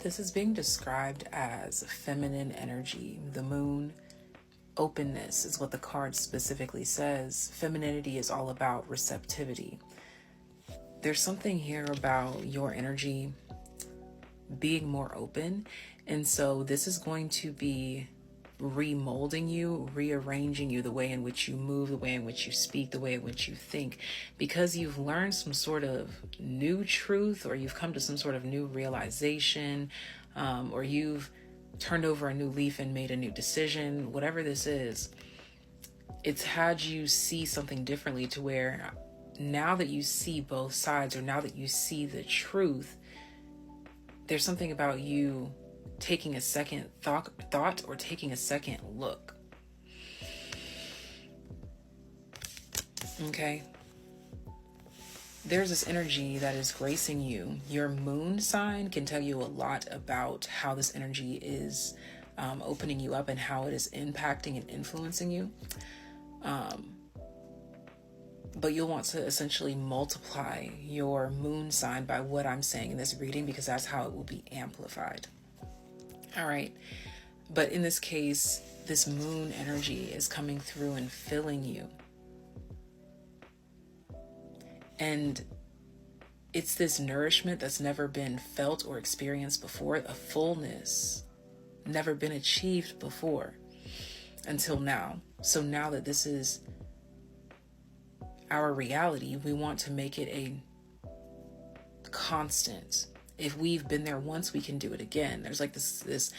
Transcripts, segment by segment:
This is being described as feminine energy. The moon, openness is what the card specifically says. Femininity is all about receptivity. There's something here about your energy being more open. And so this is going to be remolding you, rearranging you, the way in which you move, the way in which you speak, the way in which you think, because you've learned some sort of new truth, or you've come to some sort of new realization, or you've turned over a new leaf and made a new decision. Whatever this is, it's had you see something differently, to where now that you see both sides, or now that you see the truth, there's something about you taking a second thought or taking a second look. Okay. There's this energy that is gracing you. Your moon sign can tell you a lot about how this energy is opening you up and how it is impacting and influencing you. But you'll want to essentially multiply your moon sign by what I'm saying in this reading, because that's how it will be amplified. All right. But in this case, this moon energy is coming through and filling you. And it's this nourishment that's never been felt or experienced before, a fullness never been achieved before until now. So now that this is our reality, we want to make it a constant. If we've been there once, we can do it again. There's like this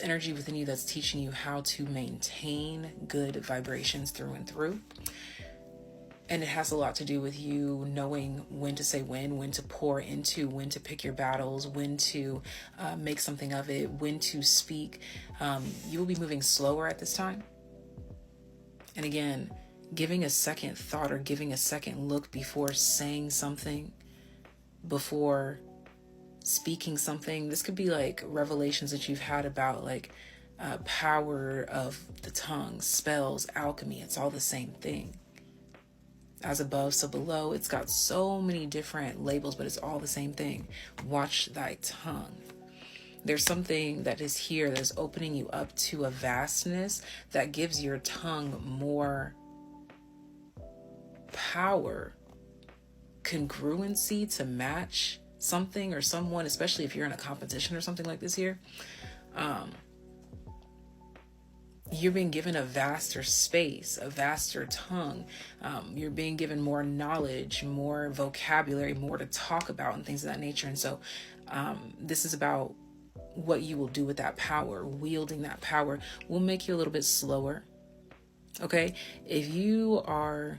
energy within you that's teaching you how to maintain good vibrations through and through. And it has a lot to do with you knowing when to say when to pour into, when to pick your battles, when to make something of it, when to speak. You will be moving slower at this time. And again, giving a second thought or giving a second look before saying something, before speaking something. This could be like revelations that you've had about like power of the tongue, spells, alchemy. It's all the same thing. As above, so below. It's got so many different labels, but it's all the same thing. Watch thy tongue. There's something that is here that is opening you up to a vastness that gives your tongue more power, congruency to match something or someone, especially if you're in a competition or something like this here. You're being given a vaster space, a vaster tongue. You're being given more knowledge, more vocabulary, more to talk about and things of that nature. And so this is about what you will do with that power. Wielding that power will make you a little bit slower. Okay? If you are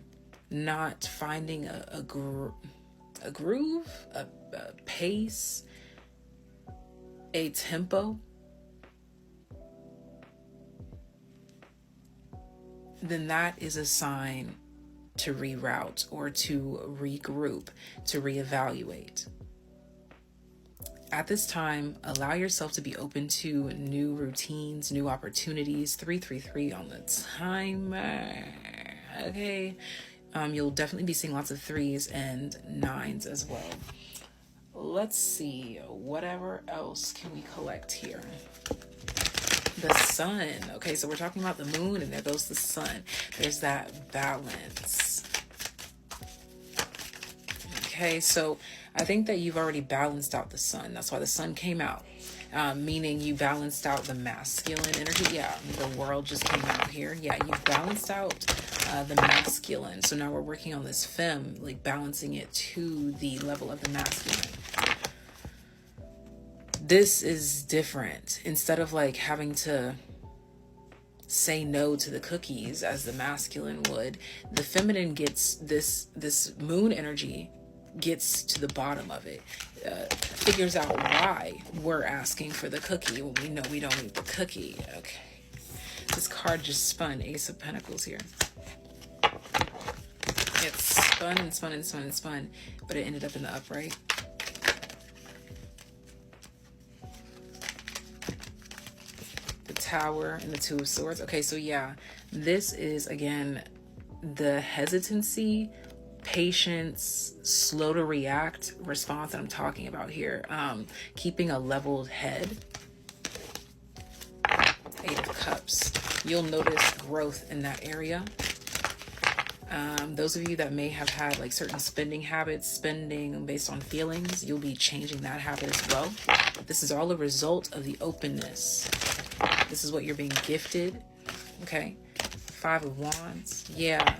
not finding a groove, a pace, a tempo, then that is a sign to reroute or to regroup, to reevaluate. At this time, allow yourself to be open to new routines, new opportunities. 333 on the timer. Okay. You'll definitely be seeing lots of 3s and 9s as well. Let's see, whatever else can we collect here? The sun. Okay, so we're talking about the moon, and there goes the sun. There's that balance. Okay, so I think that you've already balanced out the sun. That's why the sun came out. Meaning you balanced out the masculine energy. Yeah, the world just came out here. Yeah, you've balanced out the masculine. So now we're working on this femme, like balancing it to the level of the masculine. This is different. Instead of like having to say no to the cookies as the masculine would, the feminine gets this moon energy gets to the bottom of it, figures out why we're asking for the cookie when we know we don't need the cookie. Okay, this card just spun, Ace of Pentacles here. It spun and spun and spun and spun, but it ended up in the upright. The Tower and the Two of Swords. Okay, so yeah, this is again the hesitancy, patience, slow to react response that I'm talking about here. Keeping a leveled head. Eight of Cups. You'll notice growth in that area. Those of you that may have had like certain spending habits, spending based on feelings, you'll be changing that habit as well. This is all a result of the openness. This is what you're being gifted. Okay. Five of Wands. Yeah.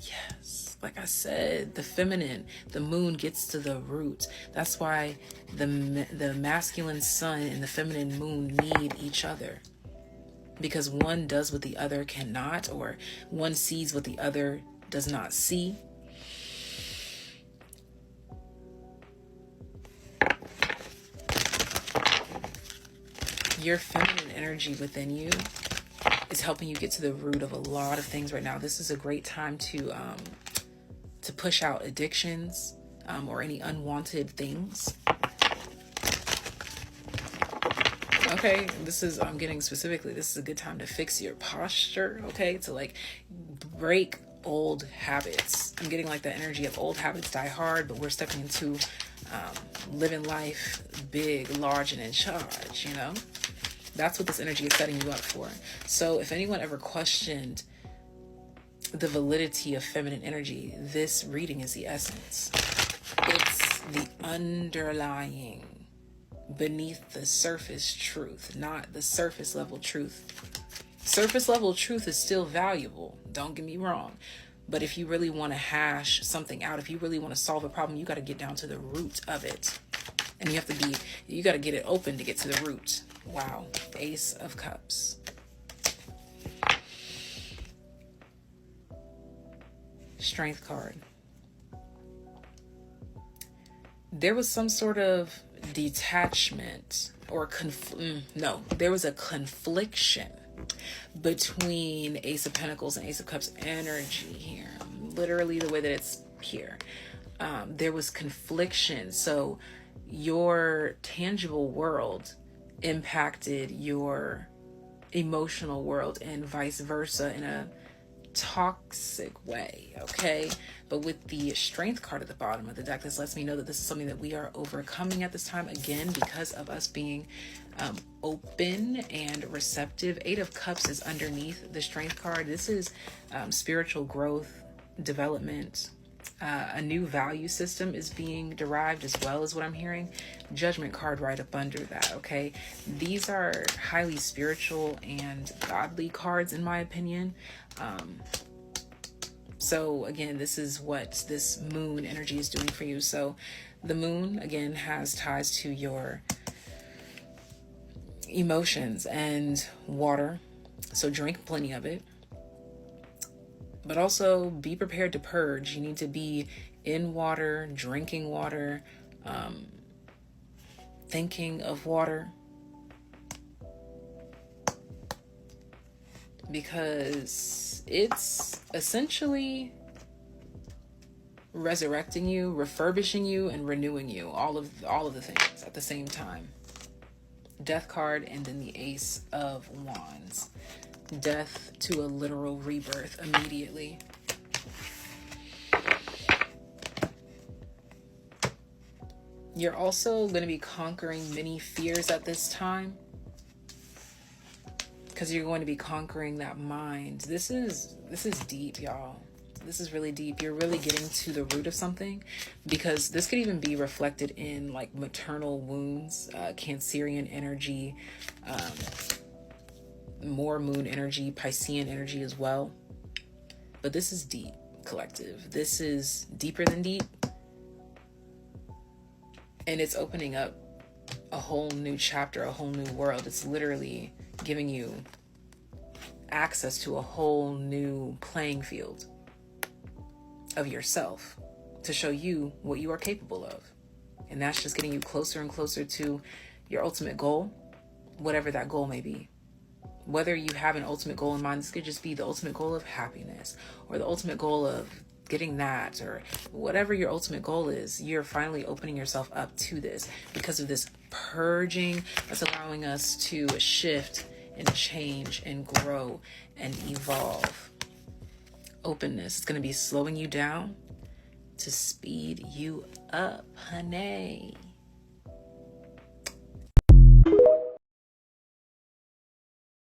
Yes. Like I said, the feminine, the moon gets to the root. That's why the masculine sun and the feminine moon need each other. Because one does what the other cannot, or one sees what the other does not see. Your feminine energy within you is helping you get to the root of a lot of things right now. This is a great time to push out addictions or any unwanted things. Okay, I'm getting specifically, this is a good time to fix your posture, okay? To like break old habits. I'm getting like the energy of old habits die hard, but we're stepping into living life big, large, and in charge, you know? That's what this energy is setting you up for. So if anyone ever questioned the validity of feminine energy, this reading is the essence. It's the underlying, beneath the surface truth, not the surface level truth. Surface level truth is still valuable, don't get me wrong. But if you really want to hash something out, if you really want to solve a problem, you got to get down to the root of it. And you got to get it open to get to the root. Wow. Ace of Cups. Strength card. There was some sort of detachment or there was a confliction between Ace of Pentacles and Ace of Cups energy here. Literally the way that it's here. There was confliction. So your tangible world impacted your emotional world and vice versa in a toxic way, okay? But with the Strength card at the bottom of the deck, this lets me know that this is something that we are overcoming at this time, again, because of us being open and receptive. Eight of Cups is underneath the Strength card. This is spiritual growth, development. A new value system is being derived as well, as what I'm hearing. Judgment card right up under that, okay? These are highly spiritual and godly cards, in my opinion. So again, this is what this moon energy is doing for you. So the moon, again, has ties to your emotions and water. So drink plenty of it. But also be prepared to purge. You need to be in water, drinking water, thinking of water. Because it's essentially resurrecting you, refurbishing you, and renewing you. All of the things at the same time. Death card and then the Ace of Wands. Death to a literal rebirth immediately. You're also going to be conquering many fears at this time, because you're going to be conquering that mind. This is deep, y'all. This is really deep. You're really getting to the root of something, because this could even be reflected in like maternal wounds, Cancerian energy, more moon energy, Piscean energy as well. But this is deep, collective. This is deeper than deep. And it's opening up a whole new chapter, a whole new world. It's literally giving you access to a whole new playing field of yourself to show you what you are capable of. And that's just getting you closer and closer to your ultimate goal, whatever that goal may be. Whether you have an ultimate goal in mind, this could just be the ultimate goal of happiness, or the ultimate goal of getting that, or whatever your ultimate goal is. You're finally opening yourself up to this because of this purging that's allowing us to shift and change and grow and evolve. Openness is going to be slowing you down. to speed you up, honey.